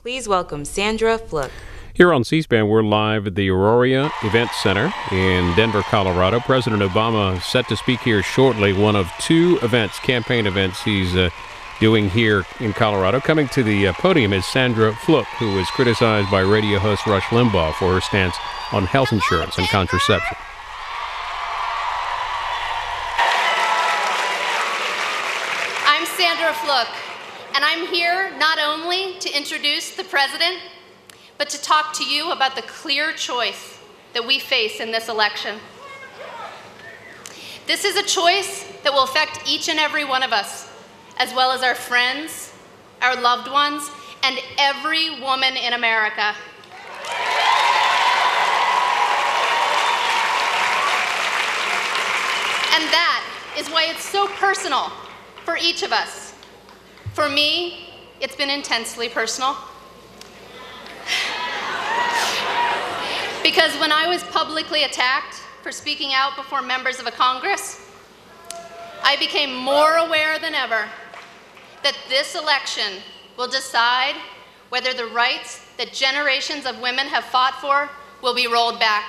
Please welcome Sandra Fluke. Here on C-SPAN, we're live at the Aurora Event Center in Denver, Colorado. President Obama is set to speak here shortly, one of two events, campaign events he's doing here in Colorado. Coming to the podium is Sandra Fluke, who was criticized by radio host Rush Limbaugh for her stance on health insurance and contraception. I'm Sandra Fluke, and I'm here not only to introduce the president, but to talk to you about the clear choice that we face in this election. This is a choice that will affect each and every one of us, as well as our friends, our loved ones, and every woman in America. And that is why it's so personal for each of us. For me, it's been intensely personal. Because when I was publicly attacked for speaking out before members of a Congress, I became more aware than ever that this election will decide whether the rights that generations of women have fought for will be rolled back.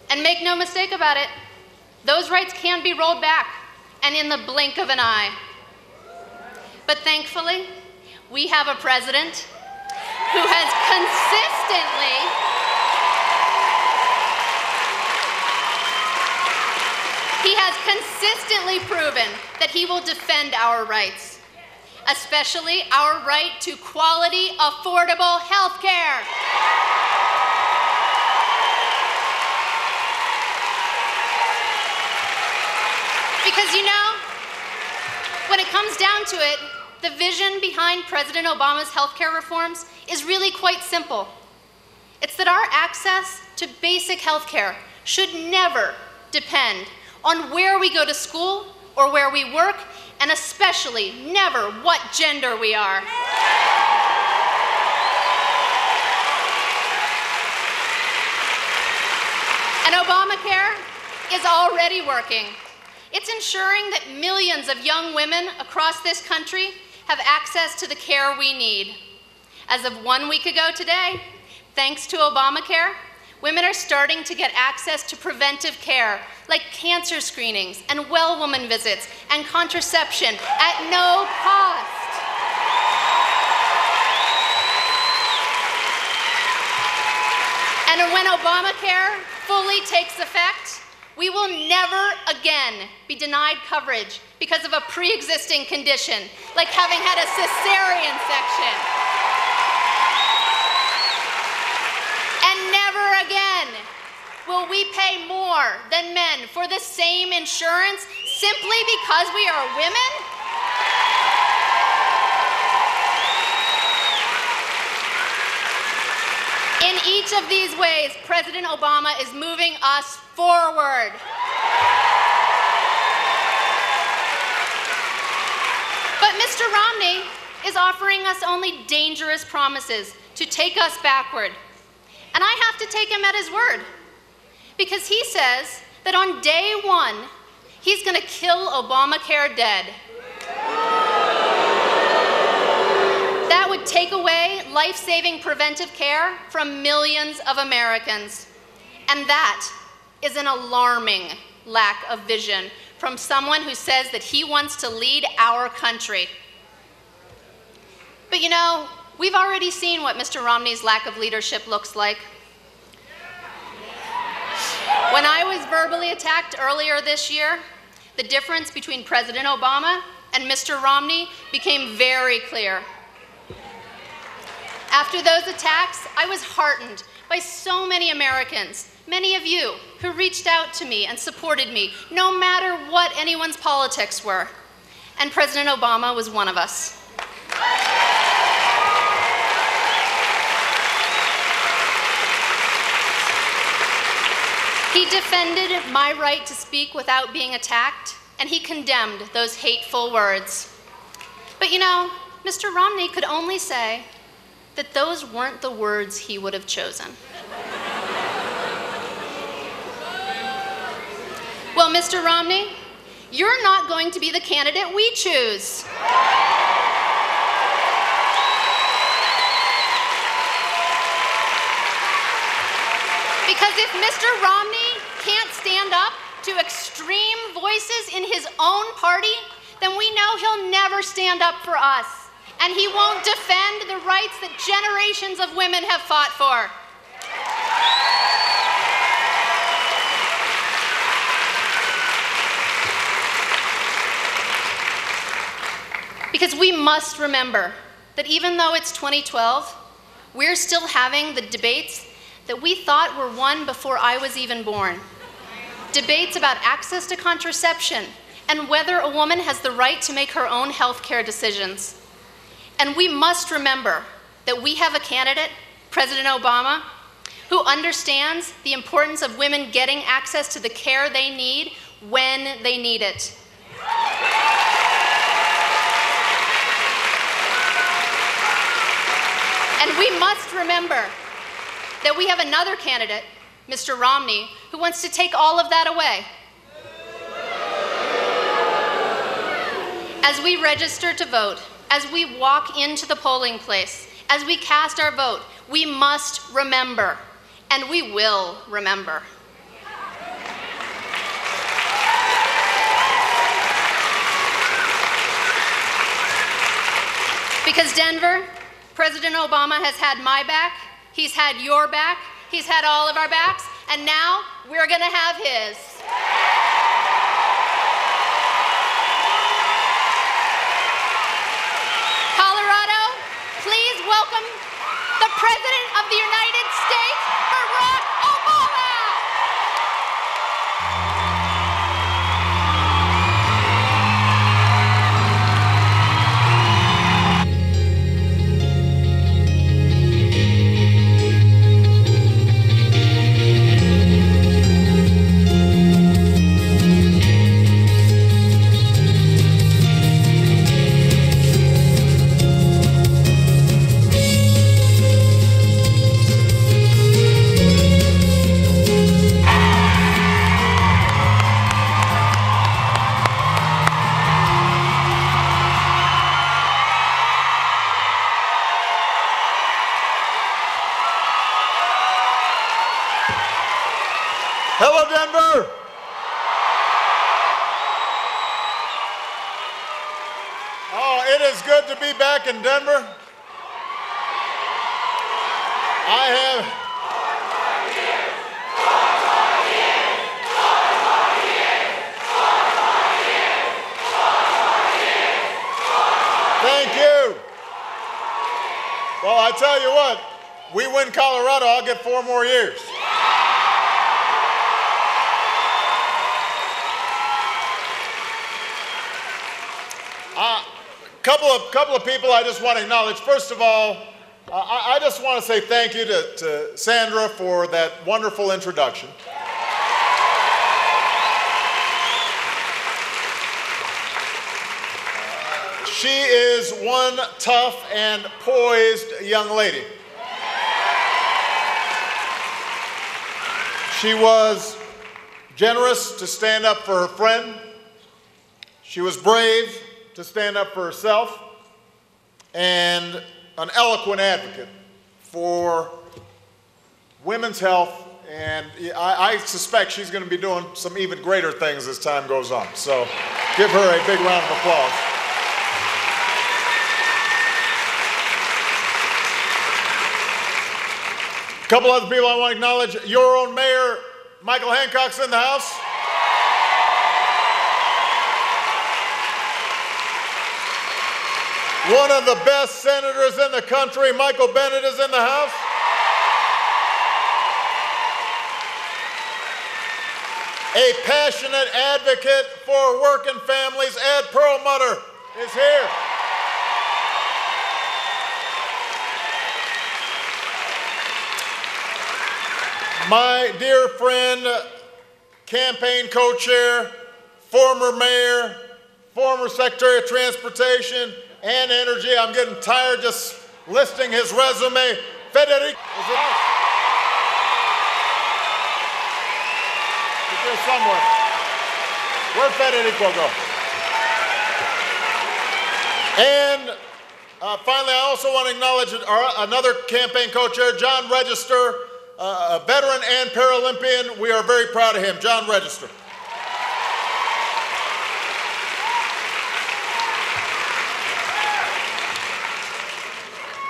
And make no mistake about it, those rights can be rolled back, and in the blink of an eye. But thankfully, we have a president who has consistently proven that he will defend our rights, especially our right to quality, affordable health care. Because you know, when it comes down to it, the vision behind President Obama's health care reforms is really quite simple. It's that our access to basic health care should never depend on where we go to school or where we work, and especially never what gender we are. And Obamacare is already working. It's ensuring that millions of young women across this country have access to the care we need. As of 1 week ago today, thanks to Obamacare, women are starting to get access to preventive care, like cancer screenings and well woman visits and contraception at no cost. And when Obamacare fully takes effect, we will never again be denied coverage because of a pre-existing condition, like having had a cesarean section. And never again will we pay more than men for the same insurance simply because we are women? In each of these ways, President Obama is moving us forward. But Mr. Romney is offering us only dangerous promises to take us backward. And I have to take him at his word, because he says that on day one, he's going to kill Obamacare dead. That would take away life-saving preventive care from millions of Americans. And that is an alarming lack of vision from someone who says that he wants to lead our country. But you know, we've already seen what Mr. Romney's lack of leadership looks like. When I was verbally attacked earlier this year, the difference between President Obama and Mr. Romney became very clear. After those attacks, I was heartened by so many Americans, many of you, who reached out to me and supported me, no matter what anyone's politics were. And President Obama was one of us. He defended my right to speak without being attacked, and he condemned those hateful words. But you know, Mr. Romney could only say that those weren't the words he would have chosen. Well, Mr. Romney, you're not going to be the candidate we choose. Because if Mr. Romney can't stand up to extreme voices in his own party, then we know he'll never stand up for us. And he won't defend the rights that generations of women have fought for. Because we must remember that even though it's 2012, we're still having the debates that we thought were won before I was even born. Debates about access to contraception and whether a woman has the right to make her own health care decisions. And we must remember that we have a candidate, President Obama, who understands the importance of women getting access to the care they need when they need it. And we must remember that we have another candidate, Mr. Romney, who wants to take all of that away. As we register to vote, as we walk into the polling place, as we cast our vote, we must remember, and we will remember. Because Denver, President Obama has had my back, he's had your back, he's had all of our backs, and now we're gonna have his. Colorado, please welcome the President of the United States, Barack Obama. Hello, Denver. Oh, it is good to be back in Denver. Thank you. Well, I tell you what, we win Colorado, I'll get 4 more years. Couple of people I just want to acknowledge. First of all, I just want to say thank you to Sandra for that wonderful introduction. She is one tough and poised young lady. She was generous to stand up for her friend. She was brave to stand up for herself, and an eloquent advocate for women's health, and I suspect she's going to be doing some even greater things as time goes on. So give her a big round of applause. A couple other people I want to acknowledge. Your own mayor, Michael Hancock's in the house. One of the best senators in the country, Michael Bennet, is in the house. A passionate advocate for working families, Ed Perlmutter, is here. My dear friend, campaign co-chair, former mayor, former Secretary of Transportation and Energy. I'm getting tired just listing his resume. Federico. He's here somewhere. Where'd Federico go? And finally, I also want to acknowledge another campaign co-chair, John Register, a veteran and Paralympian. We are very proud of him, John Register.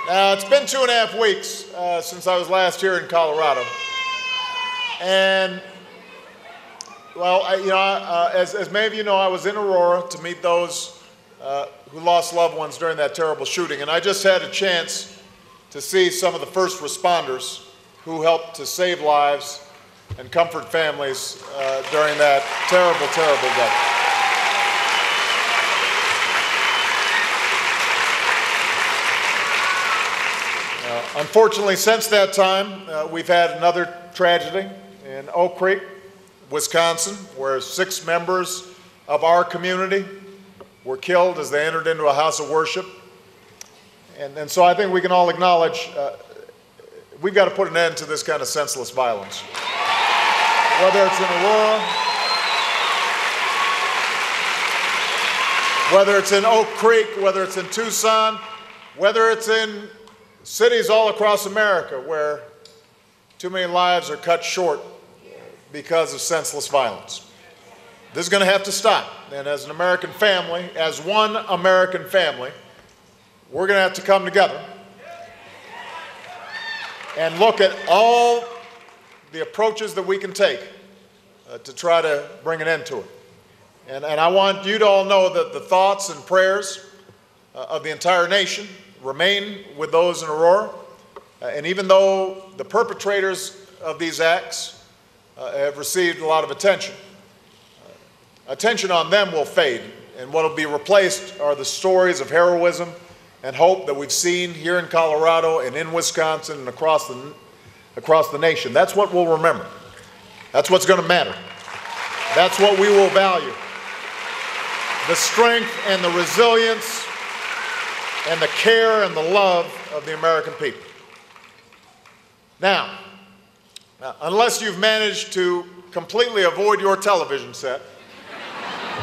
Now, it's been 2.5 weeks since I was last here in Colorado. And, well, as many of you know, I was in Aurora to meet those who lost loved ones during that terrible shooting. And I just had a chance to see some of the first responders who helped to save lives and comfort families during that terrible, terrible day. Unfortunately, since that time, we've had another tragedy in Oak Creek, Wisconsin, where 6 members of our community were killed as they entered into a house of worship. And so I think we can all acknowledge we've got to put an end to this kind of senseless violence. Whether it's in Aurora, whether it's in Oak Creek, whether it's in Tucson, whether it's in cities all across America where too many lives are cut short because of senseless violence. This is going to have to stop. And as an American family, as one American family, we're going to have to come together and look at all the approaches that we can take to try to bring an end to it. And I want you to all know that the thoughts and prayers of the entire nation remain with those in Aurora. And even though the perpetrators of these acts have received a lot of attention, attention on them will fade. And what will be replaced are the stories of heroism and hope that we've seen here in Colorado and in Wisconsin and across the nation. That's what we'll remember. That's what's going to matter. That's what we will value. The strength and the resilience and the care and the love of the American people. Now, unless you've managed to completely avoid your television set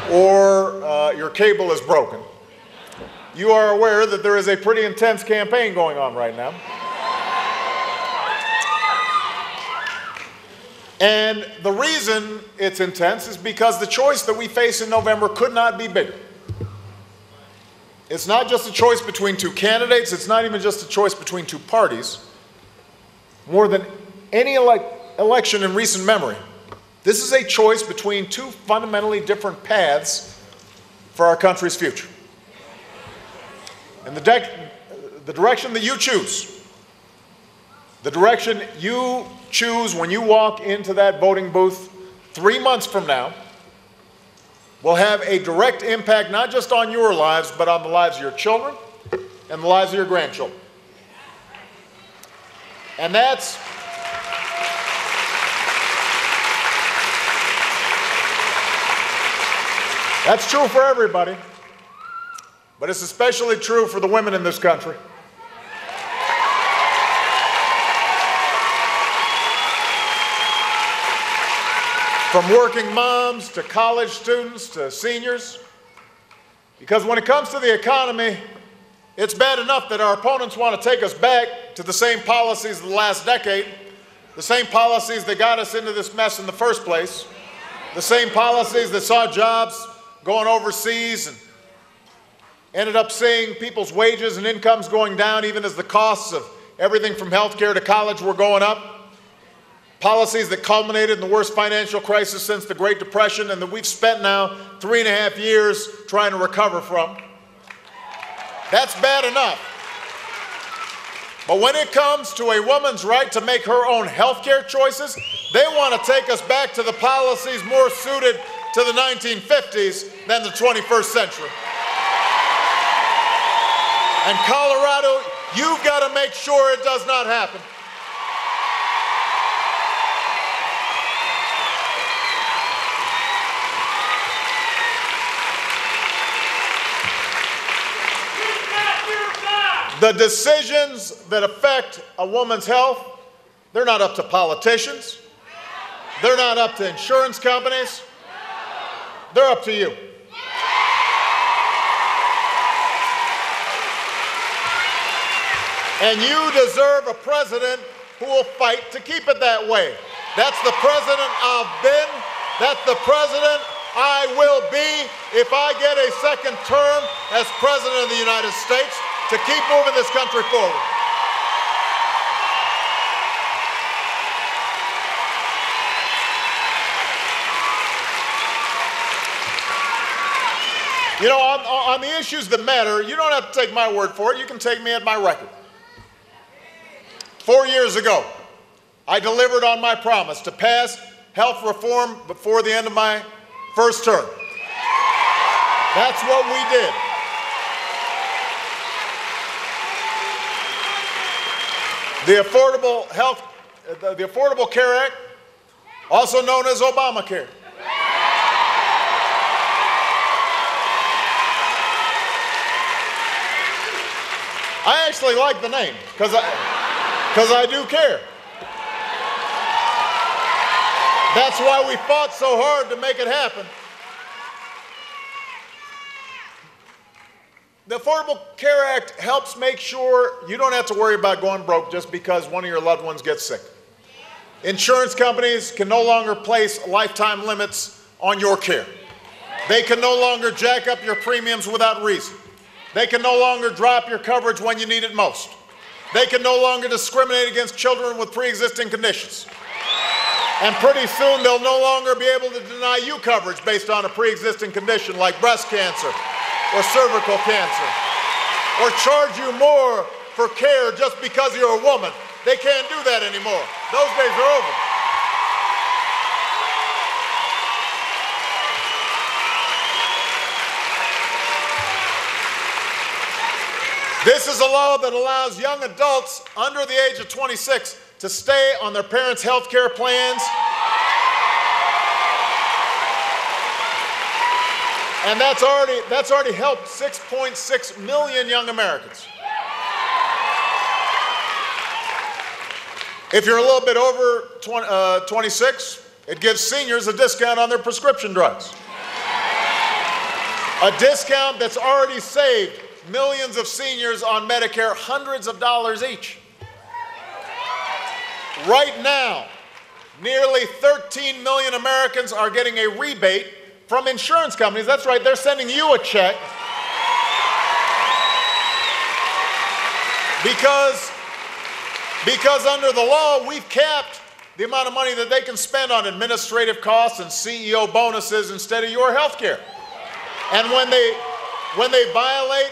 or your cable is broken, you are aware that there is a pretty intense campaign going on right now. And the reason it's intense is because the choice that we face in November could not be bigger. It's not just a choice between 2 candidates. It's not even just a choice between 2 parties. More than any election in recent memory, this is a choice between 2 fundamentally different paths for our country's future. And the direction that you choose, the direction you choose when you walk into that voting booth 3 months from now, will have a direct impact not just on your lives, but on the lives of your children and the lives of your grandchildren. And that's true for everybody, but it's especially true for the women in this country. From working moms to college students to seniors. Because when it comes to the economy, it's bad enough that our opponents want to take us back to the same policies of the last decade, the same policies that got us into this mess in the first place, the same policies that saw jobs going overseas and ended up seeing people's wages and incomes going down even as the costs of everything from health care to college were going up. Policies that culminated in the worst financial crisis since the Great Depression and that we've spent now 3.5 years trying to recover from. That's bad enough. But when it comes to a woman's right to make her own health care choices, they want to take us back to the policies more suited to the 1950s than the 21st century. And Colorado, you've got to make sure it does not happen. The decisions that affect a woman's health, they're not up to politicians. They're not up to insurance companies. They're up to you. And you deserve a president who will fight to keep it that way. That's the president I've been. That's the president I will be if I get a second term as president of the United States to keep moving this country forward. You know, on the issues that matter, you don't have to take my word for it. You can take me at my record. 4 years ago, I delivered on my promise to pass health reform before the end of my first term. That's what we did. The Affordable Care Act, also known as Obamacare. I actually like the name because I do care. That's why we fought so hard to make it happen. The Affordable Care Act helps make sure you don't have to worry about going broke just because one of your loved ones gets sick. Insurance companies can no longer place lifetime limits on your care. They can no longer jack up your premiums without reason. They can no longer drop your coverage when you need it most. They can no longer discriminate against children with pre-existing conditions. And pretty soon they'll no longer be able to deny you coverage based on a pre-existing condition like breast cancer or cervical cancer, or charge you more for care just because you're a woman. They can't do that anymore. Those days are over. This is a law that allows young adults under the age of 26 to stay on their parents' health care plans. And that's already helped 6.6 million young Americans. If you're a little bit over 26, it gives seniors a discount on their prescription drugs. A discount that's already saved millions of seniors on Medicare hundreds of dollars each. Right now, nearly 13 million Americans are getting a rebate from insurance companies. That's right, they're sending you a check because under the law, we've capped the amount of money that they can spend on administrative costs and CEO bonuses instead of your health care. And when they violate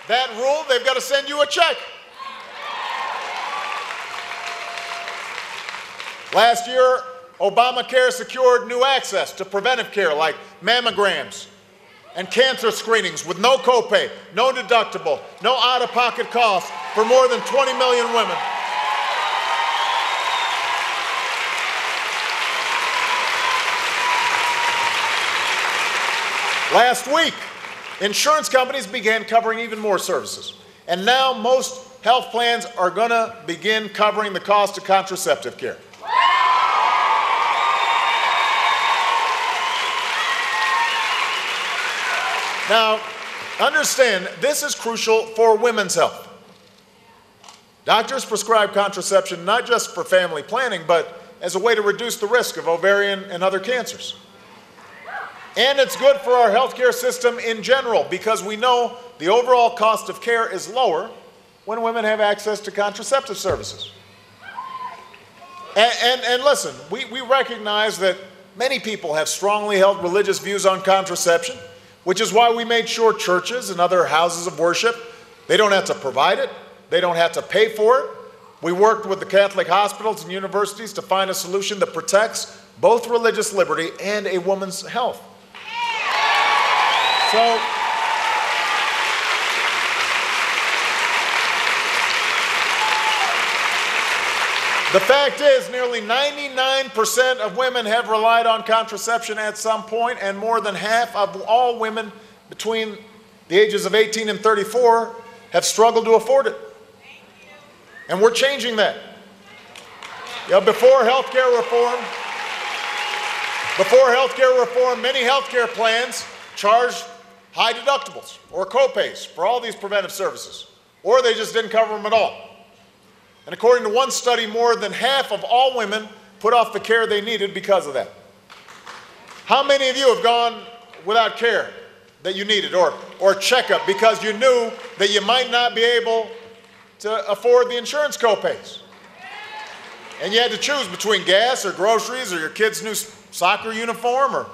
that rule, they've got to send you a check. Last year, Obamacare secured new access to preventive care like mammograms and cancer screenings with no copay, no deductible, no out-of-pocket costs for more than 20 million women. Last week, insurance companies began covering even more services. And now most health plans are going to begin covering the cost of contraceptive care. Now, understand, this is crucial for women's health. Doctors prescribe contraception not just for family planning, but as a way to reduce the risk of ovarian and other cancers. And it's good for our healthcare system in general because we know the overall cost of care is lower when women have access to contraceptive services. And listen, we recognize that many people have strongly held religious views on contraception, which is why we made sure churches and other houses of worship, they don't have to provide it, they don't have to pay for it. We worked with the Catholic hospitals and universities to find a solution that protects both religious liberty and a woman's health. So, the fact is, nearly 99% of women have relied on contraception at some point, and more than half of all women between the ages of 18 and 34 have struggled to afford it. And we're changing that. Before healthcare reform, many healthcare plans charged high deductibles or copays for all these preventive services, or they just didn't cover them at all. And according to one study, more than half of all women put off the care they needed because of that. How many of you have gone without care that you needed, or a checkup because you knew that you might not be able to afford the insurance copays? And you had to choose between gas or groceries or your kid's new soccer uniform.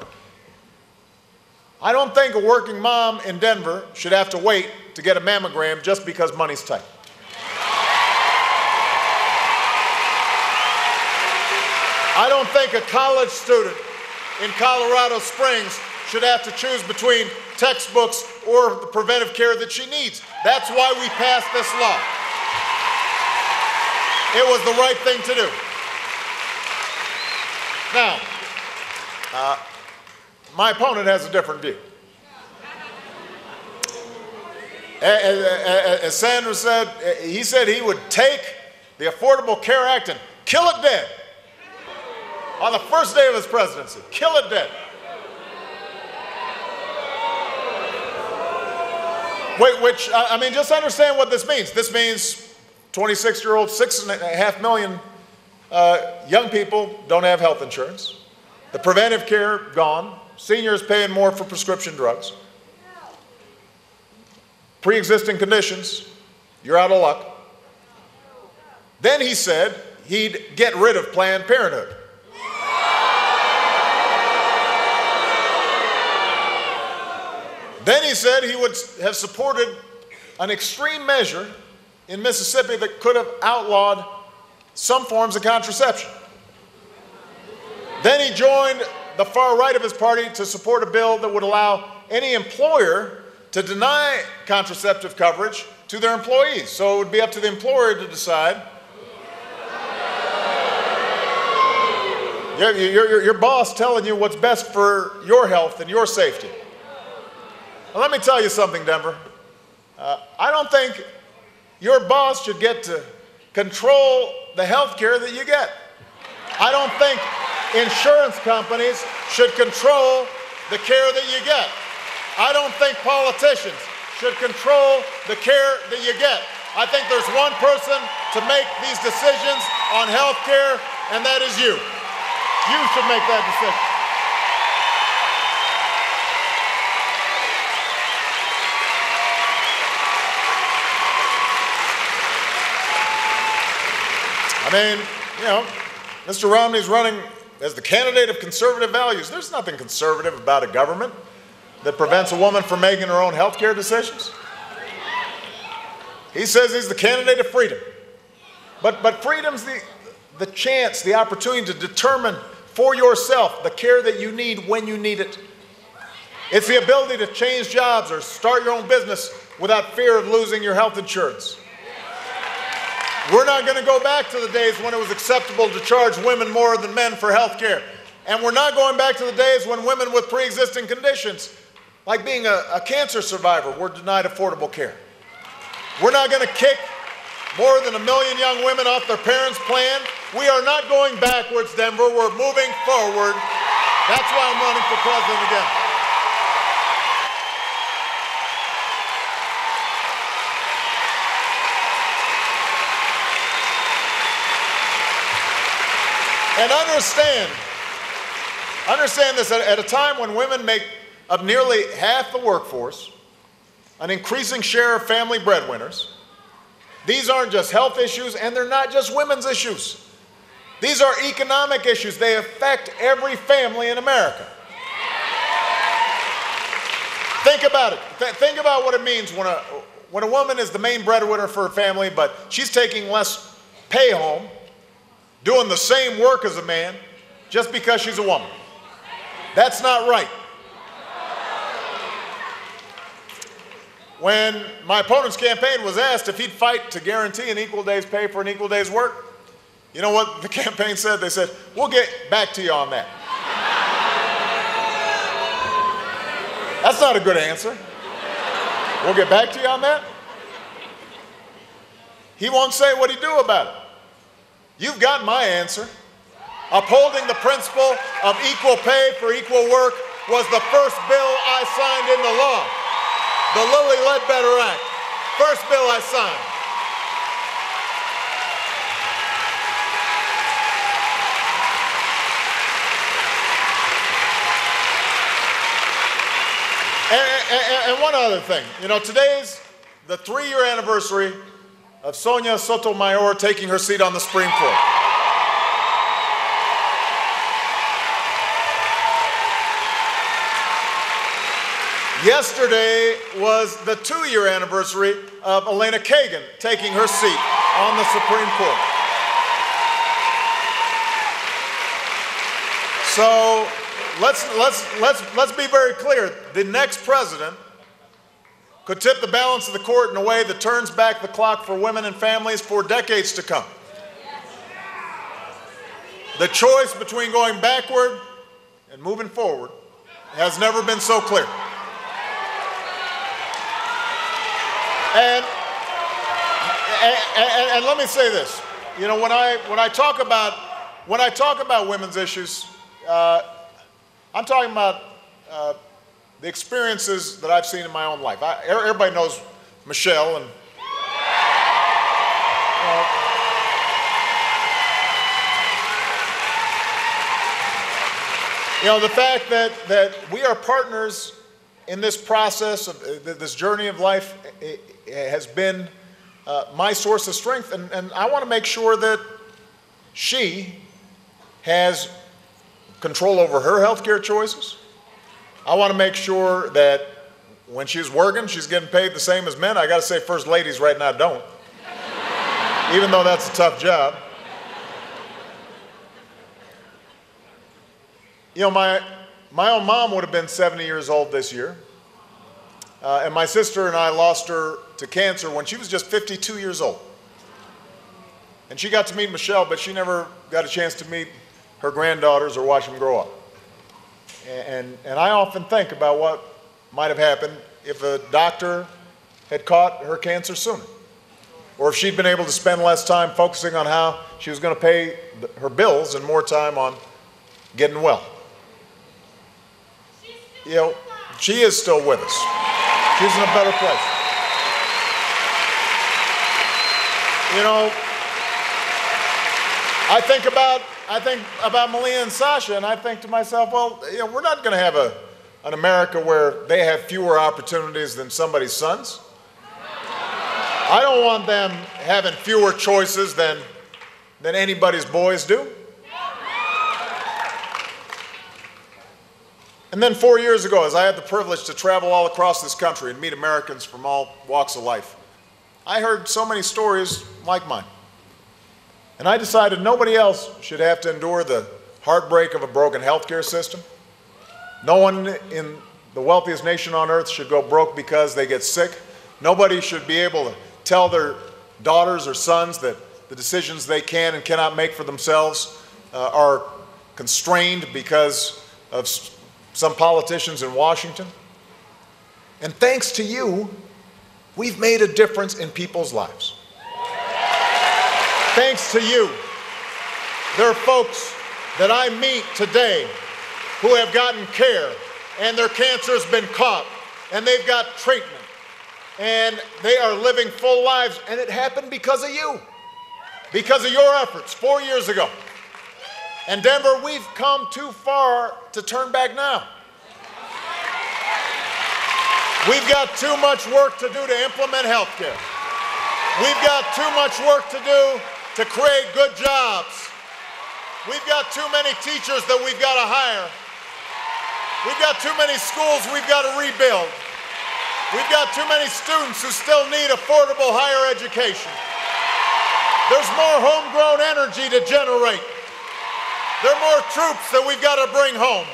I don't think a working mom in Denver should have to wait to get a mammogram just because money's tight. I don't think a college student in Colorado Springs should have to choose between textbooks or the preventive care that she needs. That's why we passed this law. It was the right thing to do. Now, my opponent has a different view. As Sandra said, he said he would take the Affordable Care Act and kill it dead on the first day of his presidency. Kill it dead. Which, I mean, just understand what this means. This means 26-year-old, 6.5 million young people don't have health insurance. The preventive care, gone. Seniors paying more for prescription drugs. Pre-existing conditions, you're out of luck. Then he said he'd get rid of Planned Parenthood. Then he said he would have supported an extreme measure in Mississippi that could have outlawed some forms of contraception. Then he joined the far right of his party to support a bill that would allow any employer to deny contraceptive coverage to their employees. So it would be up to the employer to decide. Your boss telling you what's best for your health and your safety. Well, let me tell you something, Denver. I don't think your boss should get to control the health care that you get. I don't think insurance companies should control the care that you get. I don't think politicians should control the care that you get. I think there's one person to make these decisions on health care, and that is you. You should make that decision. I mean, you know, Mr. Romney's running as the candidate of conservative values. There's nothing conservative about a government that prevents a woman from making her own health care decisions. He says he's the candidate of freedom. But freedom's the chance, the opportunity to determine for yourself the care that you need when you need it. It's the ability to change jobs or start your own business without fear of losing your health insurance. We're not going to go back to the days when it was acceptable to charge women more than men for health care. And we're not going back to the days when women with pre-existing conditions, like being a cancer survivor, were denied affordable care. We're not going to kick more than 1 million young women off their parents' plan. We are not going backwards, Denver. We're moving forward. That's why I'm running for president again. And understand this, at a time when women make up nearly half the workforce, an increasing share of family breadwinners, these aren't just health issues, and they're not just women's issues. These are economic issues. They affect every family in America. Think about it. Think about what it means when a woman is the main breadwinner for her family, but she's taking less pay home, doing the same work as a man, just because she's a woman. That's not right. When my opponent's campaign was asked if he'd fight to guarantee an equal day's pay for an equal day's work, you know what the campaign said? They said, "We'll get back to you on that." That's not a good answer. We'll get back to you on that? He won't say what he'd do about it. You've got my answer. Upholding the principle of equal pay for equal work was the first bill I signed into law. The Lilly Ledbetter Act. First bill I signed. And one other thing, today's the 3-year anniversary of Sonia Sotomayor taking her seat on the Supreme Court. Yesterday was the 2-year anniversary of Elena Kagan taking her seat on the Supreme Court. So let's be very clear. The next president could tip the balance of the court in a way that turns back the clock for women and families for decades to come. The choice between going backward and moving forward has never been so clear. And let me say this, when I talk about women's issues, I'm talking about the experiences that I've seen in my own life. Everybody knows Michelle, and the fact that we are partners in this process of this journey of life has been my source of strength, and I want to make sure that she has control over her healthcare choices. I want to make sure that when she's working, she's getting paid the same as men. I got to say, first ladies right now don't, even though that's a tough job. My own mom would have been 70 years old this year. And my sister and I lost her to cancer when she was just 52 years old. And she got to meet Michelle, but she never got a chance to meet her granddaughters or watch them grow up. And I often think about what might have happened if a doctor had caught her cancer sooner, or if she'd been able to spend less time focusing on how she was going to pay her bills and more time on getting well. She is still with us. She's in a better place. I think about Malia and Sasha, and I think to myself, well, we're not going to have an America where they have fewer opportunities than somebody's sons. I don't want them having fewer choices than anybody's boys do. And then 4 years ago, as I had the privilege to travel all across this country and meet Americans from all walks of life, I heard so many stories like mine. And I decided nobody else should have to endure the heartbreak of a broken healthcare system. No one in the wealthiest nation on earth should go broke because they get sick. Nobody should be able to tell their daughters or sons that the decisions they can and cannot make for themselves are constrained because of some politicians in Washington. And thanks to you, we've made a difference in people's lives. Thanks to you, there are folks that I meet today who have gotten care, and their cancer has been caught, and they've got treatment, and they are living full lives, and it happened because of you, because of your efforts 4 years ago. And Denver, we've come too far to turn back now. We've got too much work to do to implement health care. We've got too much work to do to create good jobs. We've got too many teachers that we've got to hire. We've got too many schools we've got to rebuild. We've got too many students who still need affordable higher education. There's more homegrown energy to generate. There are more troops that we've got to bring home.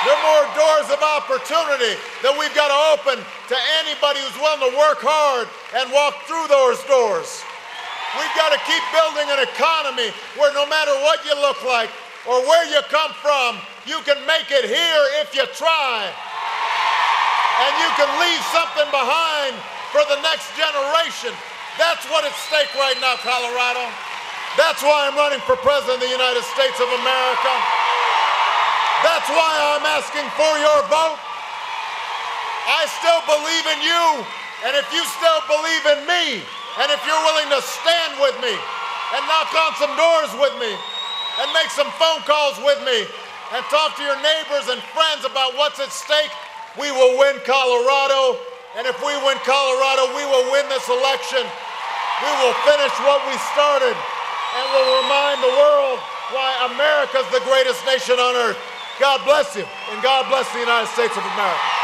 There are more doors of opportunity that we've got to open to anybody who's willing to work hard and walk through those doors. We've got to keep building an economy where no matter what you look like or where you come from, you can make it here if you try. And you can leave something behind for the next generation. That's what's at stake right now, Colorado. That's why I'm running for President of the United States of America. That's why I'm asking for your vote. I still believe in you, and if you still believe in me, and if you're willing to stand with me and knock on some doors with me and make some phone calls with me and talk to your neighbors and friends about what's at stake, We will win Colorado, and if we win Colorado, we will win this election. We will finish what we started, and we'll remind the world why America's the greatest nation on earth. God bless you, and God bless the United States of America.